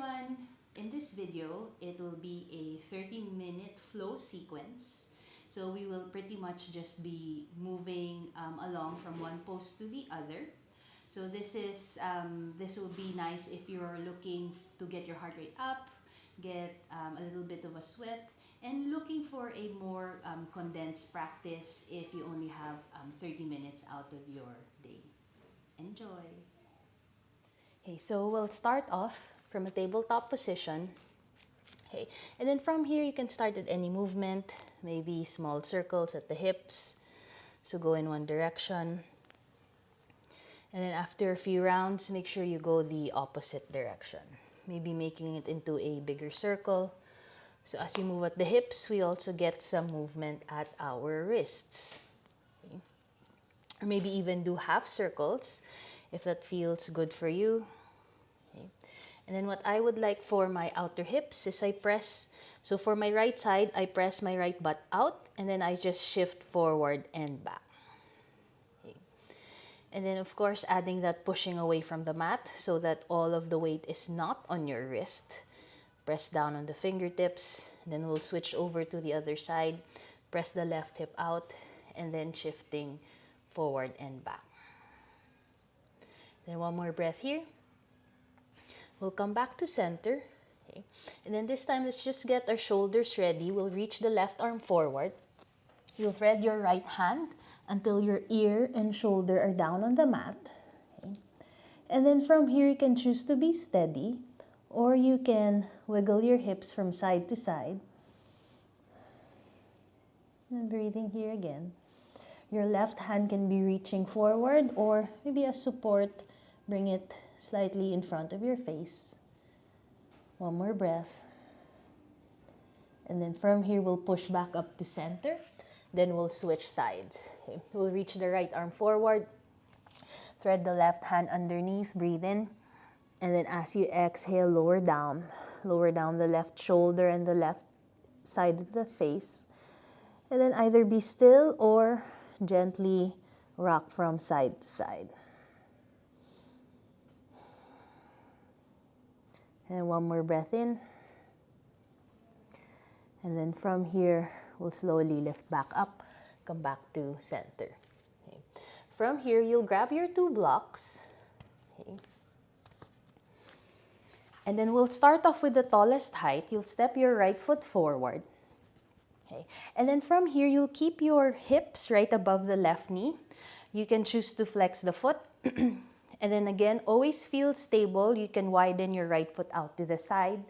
everyone! In this video, it will be a 30-minute flow sequence. So we will pretty much just be moving along from one pose to the other. So this will be nice if you're looking to get your heart rate up, get a little bit of a sweat, and looking for a more condensed practice if you only have 30 minutes out of your day. Enjoy! Okay, so we'll start off from a tabletop position. Okay, and then from here you can start at any movement, maybe small circles at the hips. So go in one direction. And then after a few rounds, make sure you go the opposite direction. Maybe making it into a bigger circle. So as you move at the hips, we also get some movement at our wrists. Okay. Or maybe even do half circles if that feels good for you. Okay. And then what I would like for my outer hips is I press, so for my right side, I press my right butt out and then I just shift forward and back. Okay. And then of course adding that pushing away from the mat so that all of the weight is not on your wrist. Press down on the fingertips, and then we'll switch over to the other side. Press the left hip out and then shifting forward and back. Then one more breath here. We'll come back to center. Okay. And then this time, let's just get our shoulders ready. We'll reach the left arm forward. You'll thread your right hand until your ear and shoulder are down on the mat. Okay. And then from here, you can choose to be steady, or you can wiggle your hips from side to side. And breathing here again. Your left hand can be reaching forward, or maybe as support, bring it slightly in front of your face. One more breath. And then from here, we'll push back up to center. Then we'll switch sides. Okay. We'll reach the right arm forward. Thread the left hand underneath. Breathe in. And then as you exhale, lower down. Lower down the left shoulder and the left side of the face. And then either be still or gently rock from side to side. And one more breath in. And then from here, we'll slowly lift back up, come back to center. Okay. From here, you'll grab your two blocks. Okay. And then we'll start off with the tallest height. You'll step your right foot forward. Okay. And then from here, you'll keep your hips right above the left knee. You can choose to flex the foot. And then again, always feel stable. You can widen your right foot out to the side,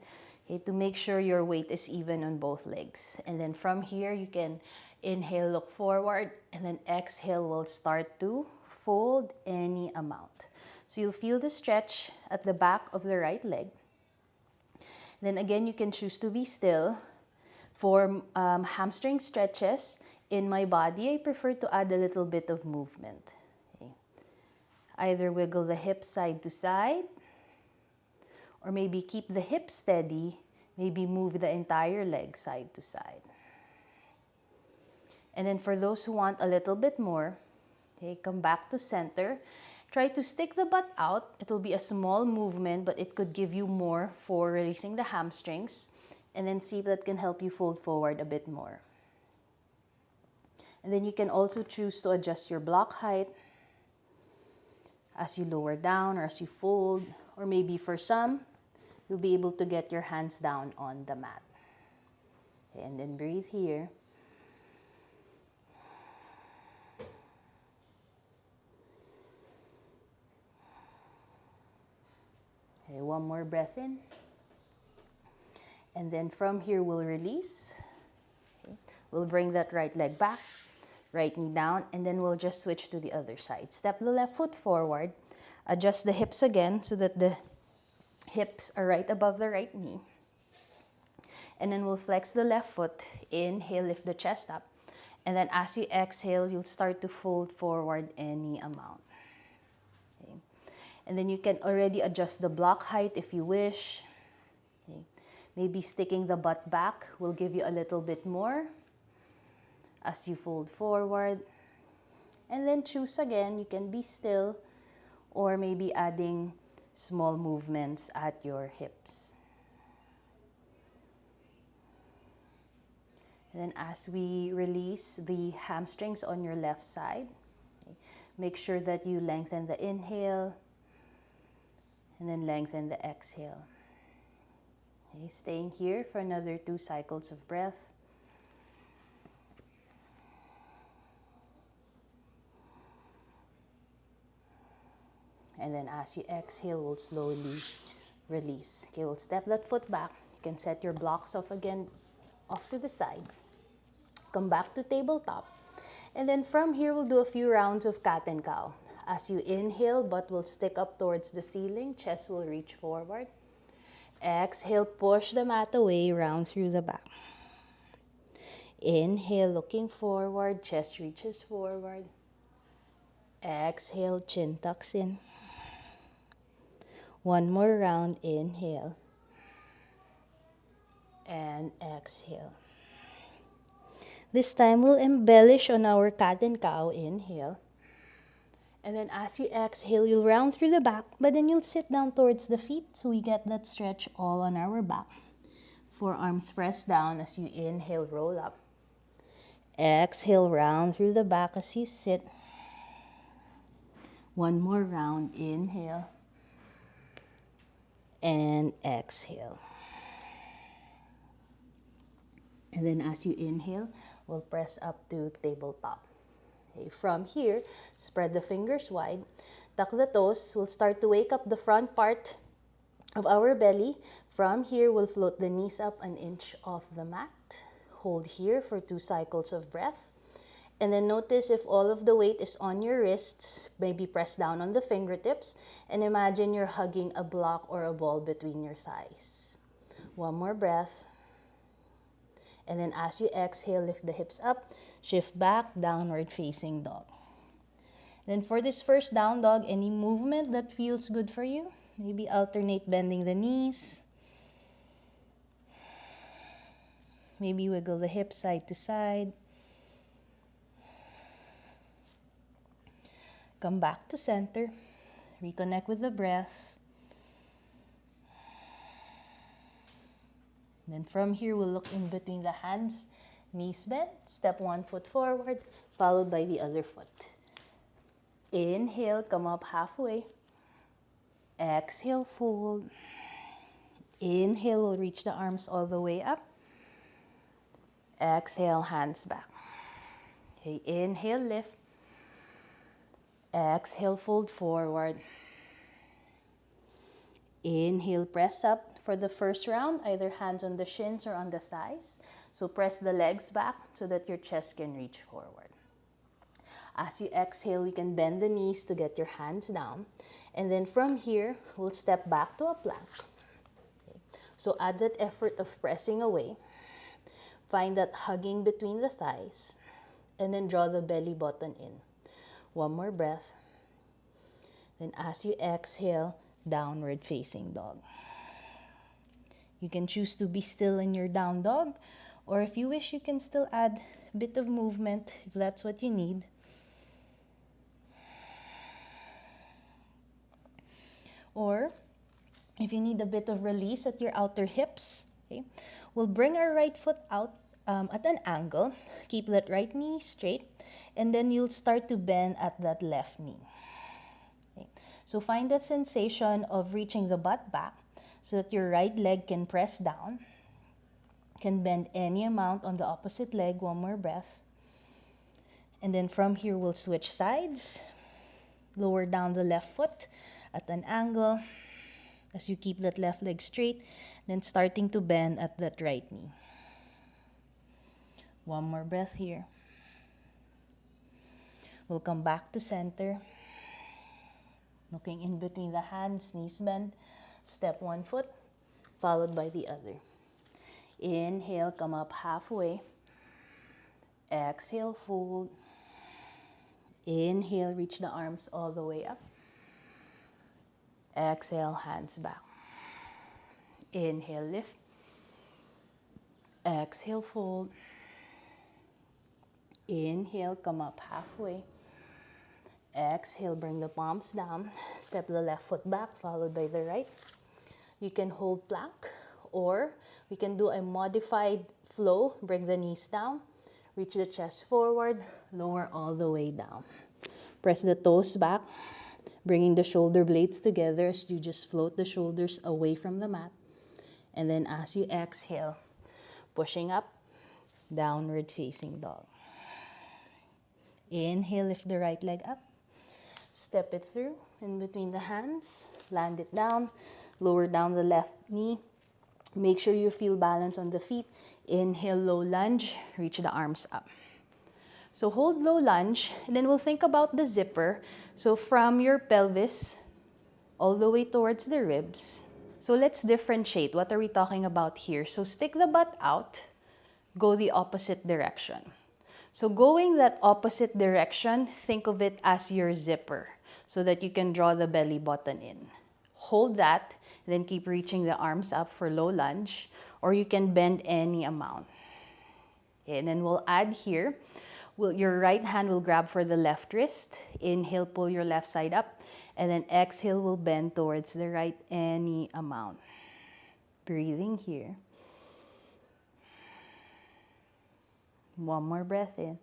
okay, to make sure your weight is even on both legs. And then from here, you can inhale, look forward, and then exhale, we'll start to fold any amount. So you'll feel the stretch at the back of the right leg. Then again, you can choose to be still. For hamstring stretches in my body, I prefer to add a little bit of movement. Okay. Either wiggle the hips side to side, or maybe keep the hips steady, maybe move the entire leg side to side. And then for those who want a little bit more, okay, come back to center. Try to stick the butt out. It will be a small movement, but it could give you more for releasing the hamstrings. And then see if that can help you fold forward a bit more. And then you can also choose to adjust your block height as you lower down or as you fold. Or maybe for some, you'll be able to get your hands down on the mat. Okay, and then breathe here. Okay, one more breath in. And then from here, we'll release. Okay. We'll bring that right leg back, right knee down, and then we'll just switch to the other side. Step the left foot forward. Adjust the hips again so that the hips are right above the right knee. And then we'll flex the left foot. Inhale, lift the chest up. And then as you exhale, you'll start to fold forward any amount. Okay. And then you can already adjust the block height if you wish. Okay. Maybe sticking the butt back will give you a little bit more as you fold forward. And then choose again, you can be still or maybe adding small movements at your hips. And then as we release the hamstrings on your left side, okay, make sure that you lengthen the inhale and then lengthen the exhale. Okay, staying here for another 2 cycles of breath. And then as you exhale, we'll slowly release. Okay, we'll step that foot back. You can set your blocks off again, off to the side. Come back to tabletop. And then from here, we'll do a few rounds of cat and cow. As you inhale, butt will stick up towards the ceiling, chest will reach forward. Exhale, push the mat away, round through the back. Inhale, looking forward, chest reaches forward. Exhale, chin tucks in. One more round, inhale. And exhale. This time we'll embellish on our cat and cow. Inhale. And then as you exhale, you'll round through the back, but then you'll sit down towards the feet so we get that stretch all on our back. Forearms press down as you inhale, roll up. Exhale, round through the back as you sit. One more round, inhale. And exhale. And then as you inhale, we'll press up to tabletop. Okay, from here, spread the fingers wide. Tuck the toes. We'll start to wake up the front part of our belly. From here, we'll float the knees up an inch off the mat. Hold here for 2 cycles of breath. And then notice if all of the weight is on your wrists, maybe press down on the fingertips. And imagine you're hugging a block or a ball between your thighs. One more breath. And then as you exhale, lift the hips up, shift back, downward facing dog. Then for this first down dog, any movement that feels good for you, maybe alternate bending the knees. Maybe wiggle the hips side to side. Come back to center, reconnect with the breath. Then from here, we'll look in between the hands, knees bent, step 1 foot forward, followed by the other foot. Inhale, come up halfway. Exhale, fold. Inhale, we'll reach the arms all the way up. Exhale, hands back. Okay, inhale, lift. Exhale, fold forward. Inhale, press up. For the first round, either hands on the shins or on the thighs. So press the legs back so that your chest can reach forward. As you exhale, you can bend the knees to get your hands down. And then from here, we'll step back to a plank. Okay. So add that effort of pressing away. Find that hugging between the thighs. And then draw the belly button in. One more breath. Then as you exhale, downward facing dog. You can choose to be still in your down dog, or if you wish, you can still add a bit of movement if that's what you need. Or if you need a bit of release at your outer hips, okay, we'll bring our right foot out at an angle. Keep that right knee straight, and then you'll start to bend at that left knee. Okay. So find the sensation of reaching the butt back, so that your right leg can press down. Can bend any amount on the opposite leg. One more breath. And then from here, we'll switch sides. Lower down the left foot at an angle as you keep that left leg straight. Then starting to bend at that right knee. One more breath here. We'll come back to center. Looking in between the hands, knees bend. Step 1 foot, followed by the other. Inhale, come up halfway. Exhale, fold. Inhale, reach the arms all the way up. Exhale, hands back. Inhale, lift. Exhale, fold. Inhale, come up halfway. Exhale, bring the palms down. Step the left foot back, followed by the right. You can hold plank, or we can do a modified flow, bring the knees down, reach the chest forward, lower all the way down. Press the toes back, bringing the shoulder blades together as you just float the shoulders away from the mat. And then as you exhale, pushing up, downward facing dog. Inhale, lift the right leg up. Step it through in between the hands. Land it down. Lower down the left knee. Make sure you feel balance on the feet. Inhale, low lunge. Reach the arms up. So hold low lunge. And then we'll think about the zipper. So from your pelvis all the way towards the ribs. So let's differentiate. What are we talking about here? So stick the butt out. Go the opposite direction. So going that opposite direction, think of it as your zipper so that you can draw the belly button in. Hold that, then keep reaching the arms up for low lunge, or you can bend any amount. Okay, and then we'll add here, your right hand will grab for the left wrist. Inhale, pull your left side up, and then exhale, will bend towards the right any amount. Breathing here. One more breath in.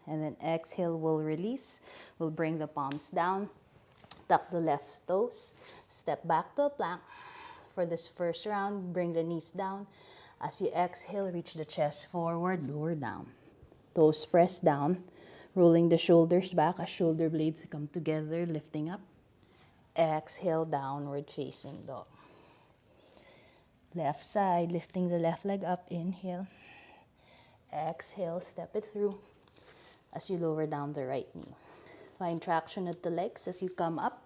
And then exhale, we'll release. We'll bring the palms down. Tuck the left toes. Step back to a plank. For this first round, bring the knees down. As you exhale, reach the chest forward, lower down. Toes press down. Rolling the shoulders back as shoulder blades come together, lifting up. Exhale, downward facing dog. Left side, lifting the left leg up, inhale. Exhale, step it through as you lower down the right knee. Find traction at the legs as you come up.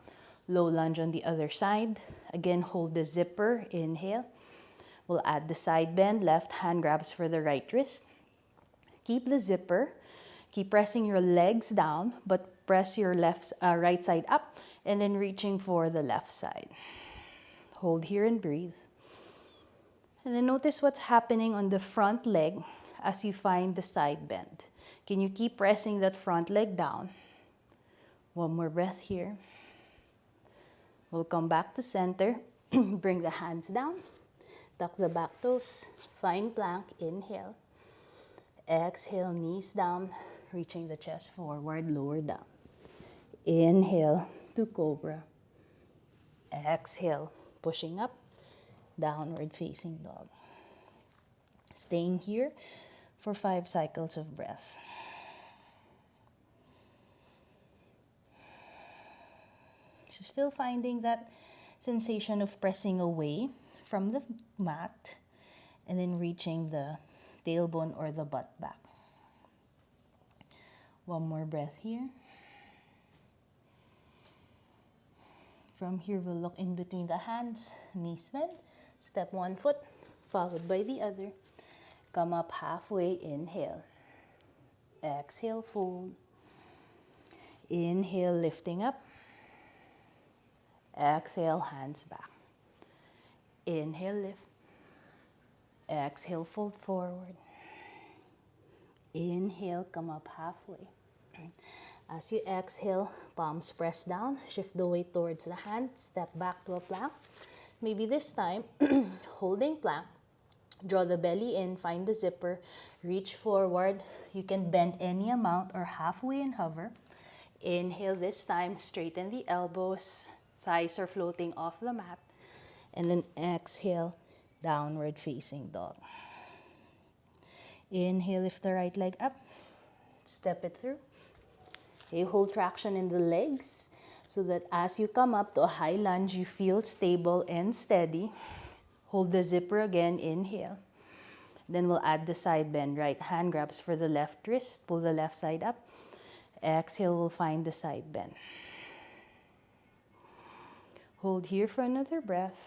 Low lunge on the other side. Again, hold the zipper, inhale. We'll add the side bend, left hand grabs for the right wrist. Keep the zipper. Keep pressing your legs down, but press your right side up and then reaching for the left side. Hold here and breathe. And then notice what's happening on the front leg as you find the side bend. Can you keep pressing that front leg down? One more breath here. We'll come back to center. Bring the hands down. Tuck the back toes. Find plank. Inhale. Exhale, knees down. Reaching the chest forward, lower down. Inhale to cobra. Exhale, pushing up. Downward facing dog. Staying here for 5 cycles of breath. So still finding that sensation of pressing away from the mat and then reaching the tailbone or the butt back. One more breath here. From here, we'll look in between the hands, knees bend. Step one foot, followed by the other. Come up halfway, inhale. Exhale, fold. Inhale, lifting up. Exhale, hands back. Inhale, lift. Exhale, fold forward. Inhale, come up halfway. As you exhale, palms press down. Shift the weight towards the hand. Step back to a plank. Maybe this time, holding plank. Draw the belly in, find the zipper. Reach forward. You can bend any amount or halfway and hover. Inhale this time, straighten the elbows. Thighs are floating off the mat. And then exhale, downward facing dog. Inhale, lift the right leg up. Step it through. Okay, hold traction in the legs so that as you come up to a high lunge, you feel stable and steady. Hold the zipper again, inhale. Then we'll add the side bend. Right hand grabs for the left wrist, pull the left side up. Exhale, we'll find the side bend. Hold here for another breath.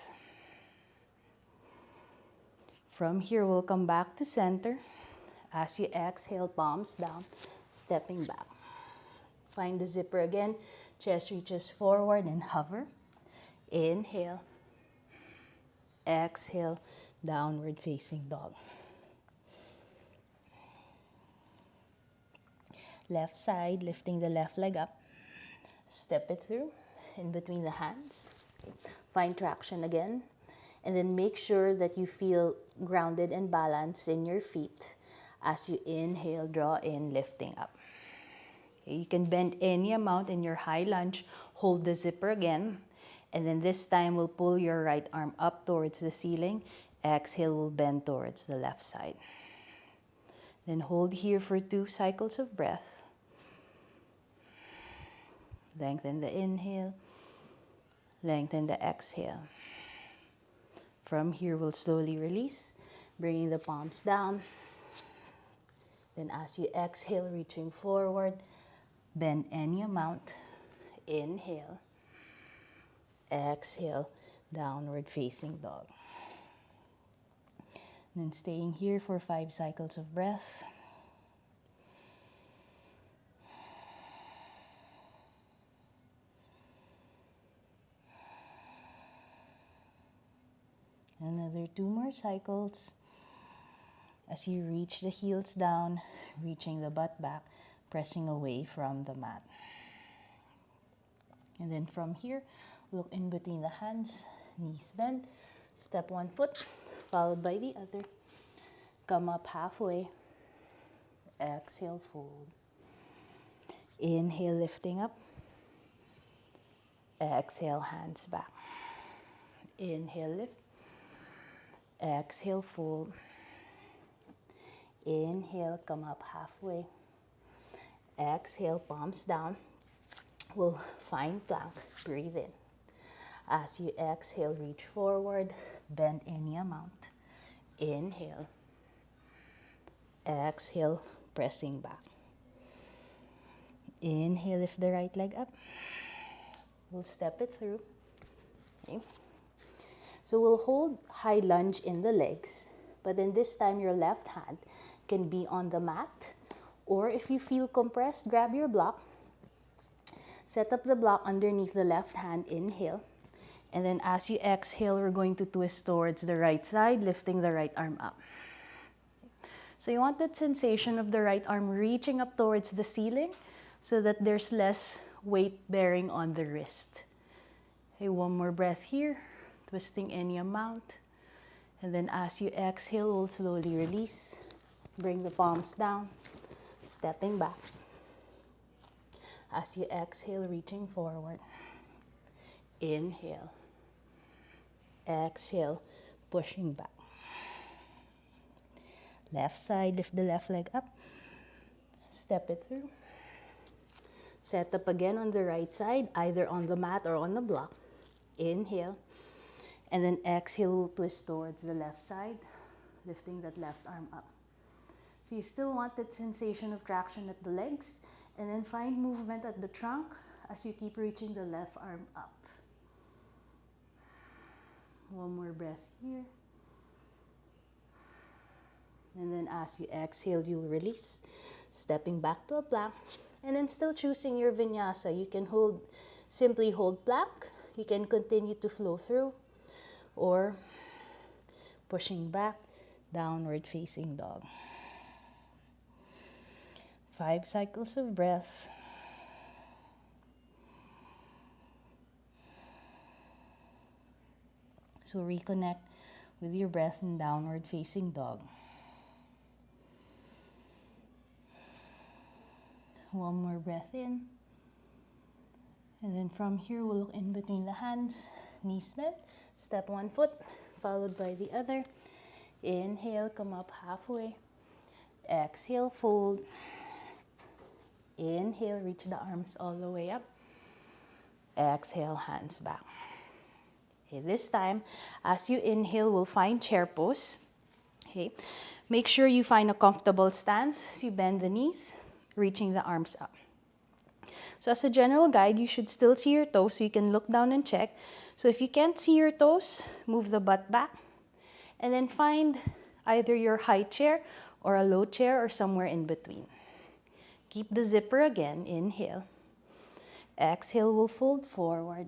From here, we'll come back to center. As you exhale, palms down, stepping back. Find the zipper again. Chest reaches forward and hover. Inhale. Exhale, downward facing dog. Left side, lifting the left leg up. Step it through in between the hands. Find traction again. And then make sure that you feel grounded and balanced in your feet as you inhale, draw in, lifting up. Okay, you can bend any amount in your high lunge, hold the zipper again, and then this time we'll pull your right arm up towards the ceiling. Exhale, we'll bend towards the left side. Then hold here for 2 cycles of breath. Lengthen the inhale, lengthen the exhale. From here, we'll slowly release, bringing the palms down. Then as you exhale, reaching forward, bend any amount. Inhale, exhale, downward facing dog. And then staying here for 5 cycles of breath. Another 2 more cycles. As you reach the heels down, reaching the butt back, pressing away from the mat. And then from here, look in between the hands, knees bent, step 1 foot, followed by the other. Come up halfway, exhale, fold. Inhale, lifting up. Exhale, hands back. Inhale, lift. Exhale, fold. Inhale, come up halfway. Exhale, palms down. We'll find plank, breathe in. As you exhale, reach forward, bend any amount. Inhale. Exhale, pressing back. Inhale, lift the right leg up. We'll step it through. Okay. So we'll hold high lunge in the legs, but then this time your left hand can be on the mat, or if you feel compressed, grab your block. Set up the block underneath the left hand, inhale. And then as you exhale, we're going to twist towards the right side, lifting the right arm up. So you want that sensation of the right arm reaching up towards the ceiling so that there's less weight bearing on the wrist. Okay, 1 more breath here, twisting any amount. And then as you exhale, we'll slowly release. Bring the palms down, stepping back. As you exhale, reaching forward. Inhale. Exhale, pushing back. Left side, lift the left leg up. Step it through. Set up again on the right side, either on the mat or on the block. Inhale. And then exhale, we'll twist towards the left side, lifting that left arm up. So you still want that sensation of traction at the legs, and then find movement at the trunk as you keep reaching the left arm up. 1 more breath here. And then as you exhale, you'll release, stepping back to a plank. And then still choosing your vinyasa. You can simply hold plank. You can continue to flow through, or pushing back, downward facing dog. 5 cycles of breath. So reconnect with your breath in downward facing dog. 1 more breath in. And then from here, we'll look in between the hands, knees bent, step 1 foot, followed by the other. Inhale, come up halfway. Exhale, fold. Inhale, reach the arms all the way up. Exhale, hands back. Okay, this time, as you inhale, we'll find chair pose. Okay, make sure you find a comfortable stance as you bend the knees, reaching the arms up. So as a general guide, you should still see your toes, so you can look down and check. So if you can't see your toes, move the butt back, and then find either your high chair or a low chair or somewhere in between. Keep the zipper again, inhale. Exhale, we'll fold forward.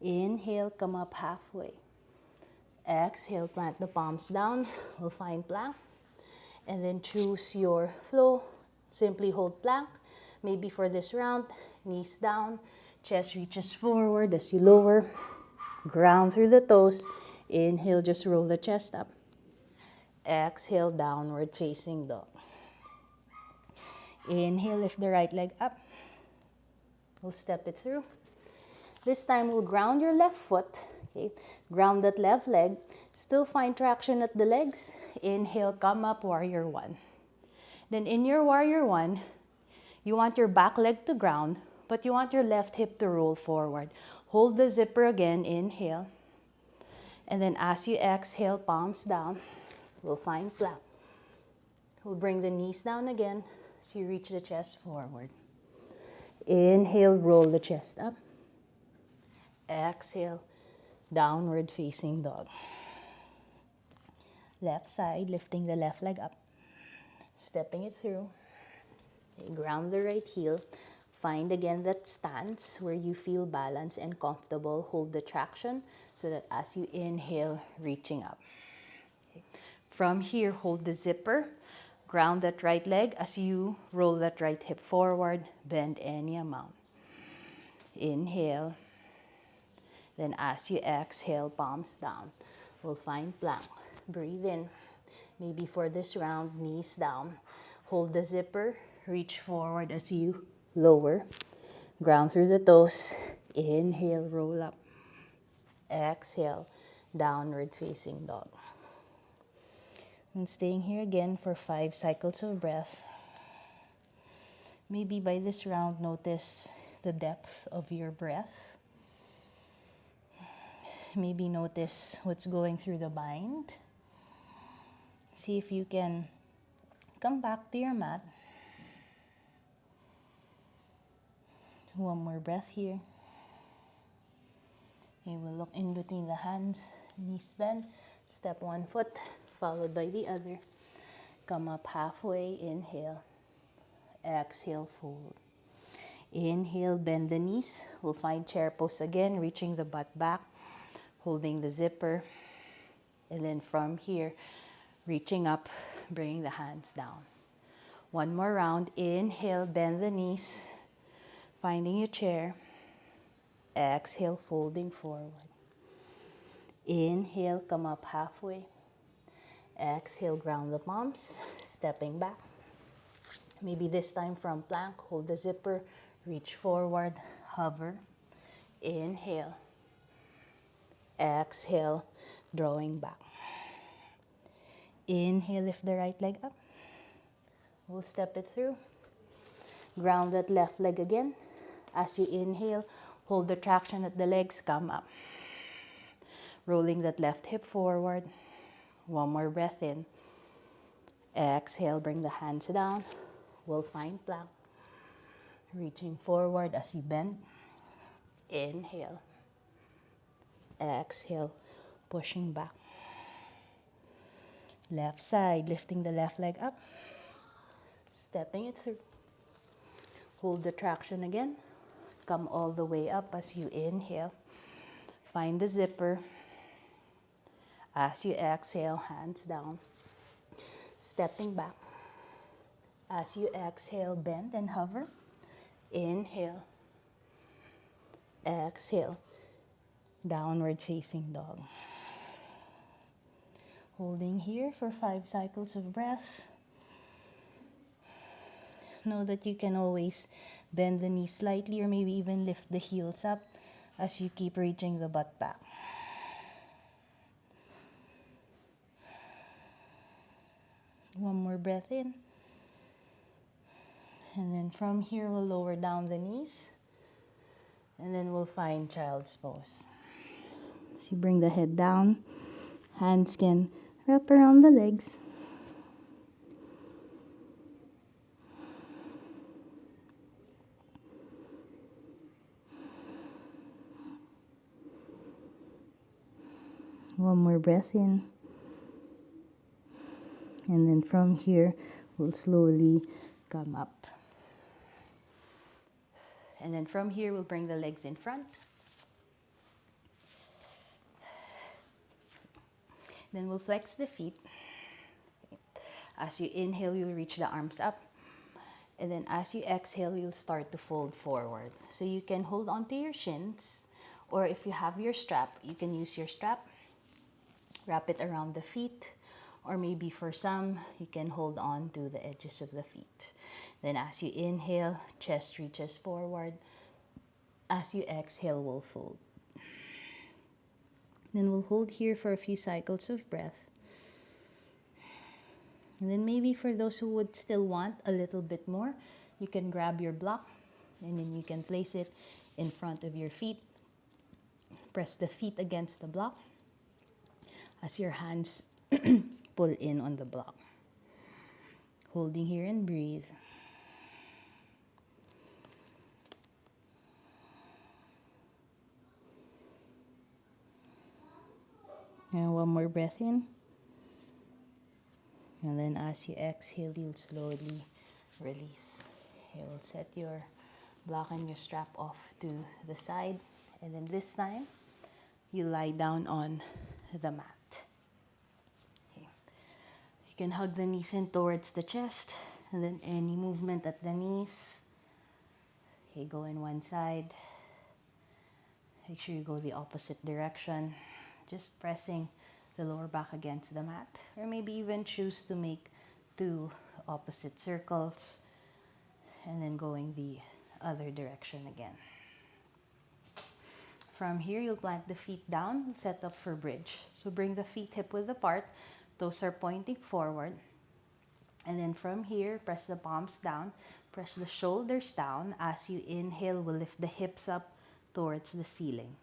Inhale, come up halfway. Exhale, plant the palms down. We'll find plank. And then choose your flow. Simply hold plank. Maybe for this round, knees down, chest reaches forward as you lower. Ground through the toes. Inhale, just roll the chest up. Exhale, downward facing dog. Inhale, lift the right leg up. We'll step it through. This time we'll ground your left foot. Okay, ground that left leg. Still find traction at the legs. Inhale, come up, warrior one. Then in your warrior one, you want your back leg to ground, but you want your left hip to roll forward. Hold the zipper again, inhale. And then as you exhale, palms down, we'll find plank. We'll bring the knees down again so you reach the chest forward. Inhale, roll the chest up. Exhale, downward facing dog. Left side, lifting the left leg up. Stepping it through. Okay, ground the right heel. Find again that stance where you feel balanced and comfortable. Hold the traction so that as you inhale, reaching up. Okay. From here, hold the zipper. Ground that right leg as you roll that right hip forward. Bend any amount. Inhale. Then as you exhale, palms down. We'll find plank. Breathe in. Maybe for this round, knees down. Hold the zipper. Reach forward as you lower. Ground through the toes. Inhale, roll up. Exhale, downward facing dog. And staying here again for 5 cycles of breath. Maybe by this round, notice the depth of your breath. Maybe notice what's going through the mind. See if you can come back to your mat. One more breath here. Okay, we'll look in between the hands, knees bend. Step one foot, followed by the other. Come up halfway, inhale. Exhale, fold. Inhale, bend the knees. We'll find chair pose again, reaching the butt back, holding the zipper. And then from here, reaching up, bringing the hands down. One more round. Inhale, bend the knees, finding your chair. Exhale, folding forward. Inhale, come up halfway. Exhale, ground the palms, stepping back. Maybe this time from plank, hold the zipper, reach forward, hover. Inhale. Exhale, drawing back. Inhale, lift the right leg up. We'll step it through. Ground that left leg again. As you inhale, hold the traction at the legs, come up. Rolling that left hip forward. One more breath in. Exhale, bring the hands down. We'll find plank. Reaching forward as you bend. Inhale. Exhale, pushing back. Left side, lifting the left leg up. Stepping it through. Hold the traction again. Come all the way up as you inhale. Find the zipper. As you exhale, hands down. Stepping back. As you exhale, bend and hover. Inhale. Exhale. Downward facing dog. Holding here for 5 cycles of breath. Know that you can always bend the knees slightly or maybe even lift the heels up as you keep reaching the butt back. One more breath in. And then from here, we'll lower down the knees. And then we'll find child's pose. So you bring the head down. Hands can wrap around the legs. One more breath in. And then from here, we'll slowly come up. And then from here, we'll bring the legs in front. Then we'll flex the feet. As you inhale, you'll reach the arms up. And then as you exhale, you'll start to fold forward. So you can hold onto your shins, Or if you have your strap, you can use your strap, wrap it around the feet, or maybe for some, you can hold on to the edges of the feet. Then as you inhale, chest reaches forward. As you exhale, we'll fold. Then we'll hold here for a few cycles of breath. And then maybe for those who would still want a little bit more, you can grab your block and then you can place it in front of your feet. Press the feet against the block as your hands pull in on the block. Holding here and breathe. And one more breath in. And then as you exhale, you'll slowly release. You'll set your block and your strap off to the side. And then this time, you lie down on the mat. Okay. You can hug the knees in towards the chest. And then any movement at the knees. Okay, go in one side. Make sure you go the opposite direction. Just pressing the lower back against the mat. Or maybe even choose to make 2 opposite circles. And then going the other direction again. From here, you'll plant the feet down, set up for bridge. So bring the feet hip width apart. Toes are pointing forward. And then from here, press the palms down. Press the shoulders down. As you inhale, we'll lift the hips up towards the ceiling.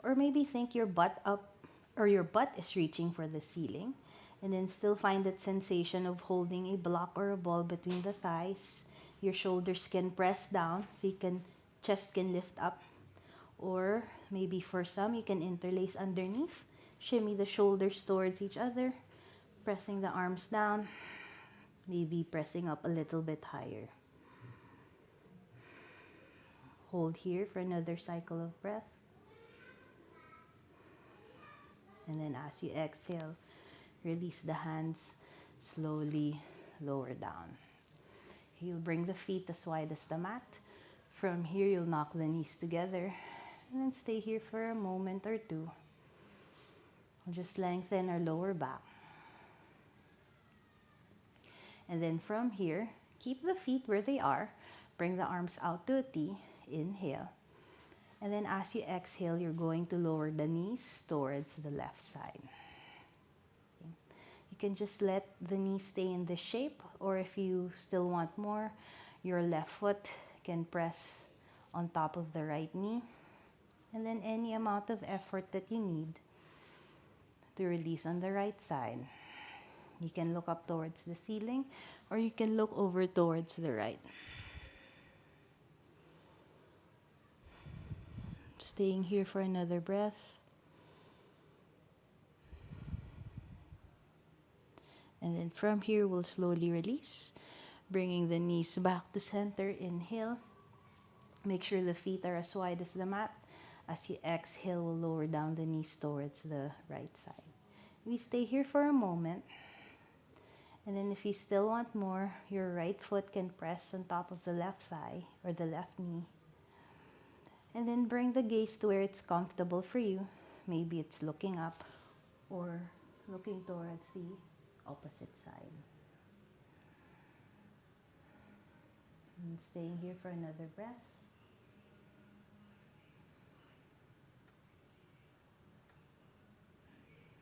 Or maybe think your butt up, or your butt is reaching for the ceiling. And then still find that sensation of holding a block or a ball between the thighs. Your shoulders can press down so chest can lift up. Or maybe for some, you can interlace underneath. Shimmy the shoulders towards each other. Pressing the arms down. Maybe pressing up a little bit higher. Hold here for another cycle of breath. And then as you exhale, release the hands, slowly lower down. You'll bring the feet as wide as the mat. From here, you'll knock the knees together. And then stay here for a moment or two. We'll just lengthen our lower back. And then from here, keep the feet where they are. Bring the arms out to a T. Inhale. And then as you exhale, you're going to lower the knees towards the left side. Okay. You can just let the knees stay in this shape, or if you still want more, your left foot can press on top of the right knee. And then any amount of effort that you need to release on the right side. You can look up towards the ceiling, or you can look over towards the right. Staying here for another breath. And then from here, we'll slowly release, bringing the knees back to center. Inhale. Make sure the feet are as wide as the mat. As you exhale, we'll lower down the knees towards the right side. We stay here for a moment. And then if you still want more, your right foot can press on top of the left thigh or the left knee. And then bring the gaze to where it's comfortable for you. Maybe it's looking up or looking towards the opposite side. And staying here for another breath.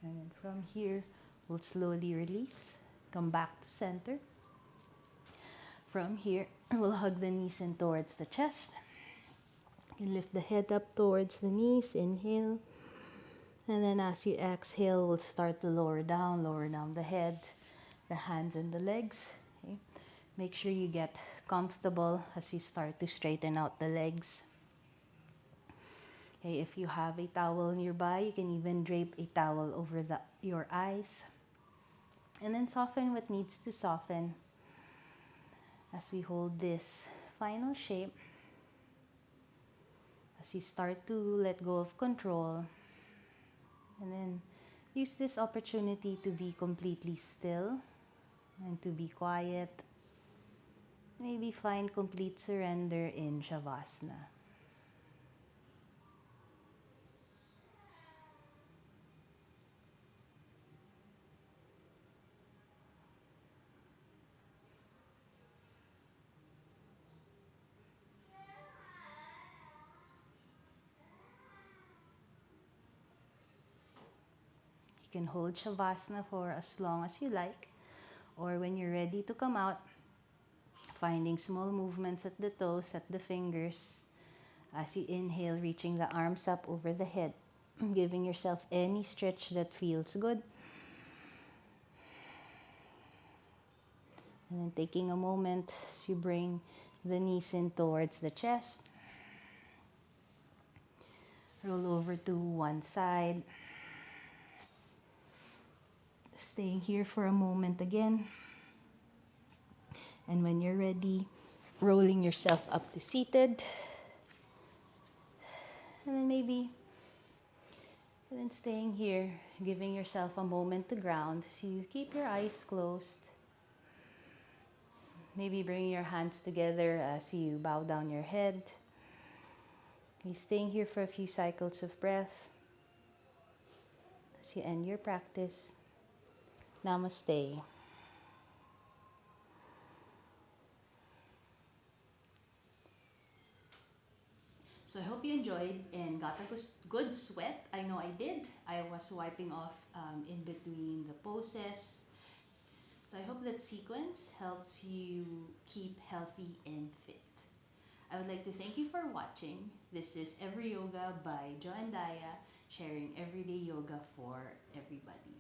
And then from here, we'll slowly release. Come back to center. From here, we'll hug the knees in towards the chest. You lift the head up towards the knees. Inhale. And then as you exhale, we'll start to lower down the head, the hands and the legs. Okay. Make sure you get comfortable as you start to straighten out the legs. Okay, if you have a towel nearby, you can even drape a towel over your eyes. And then soften what needs to soften as we hold this final shape. As you start to let go of control. And then use this opportunity to be completely still and to be quiet. Maybe find complete surrender in Shavasana. You can hold Shavasana for as long as you like, or when you're ready to come out, finding small movements at the toes, at the fingers. As you inhale, reaching the arms up over the head, giving yourself any stretch that feels good. And then taking a moment as you bring the knees in towards the chest. Roll over to one side. Staying here for a moment again. And when you're ready, rolling yourself up to seated. And then staying here, giving yourself a moment to ground. So you keep your eyes closed. Maybe bring your hands together as you bow down your head. You're staying here for a few cycles of breath. As you end your practice, Namaste. So I hope you enjoyed and got a good sweat. I know I did. I was wiping off in between the poses. So I hope that sequence helps you keep healthy and fit. I would like to thank you for watching. This is Every Yoga by Jo and Daya, sharing everyday yoga for everybody.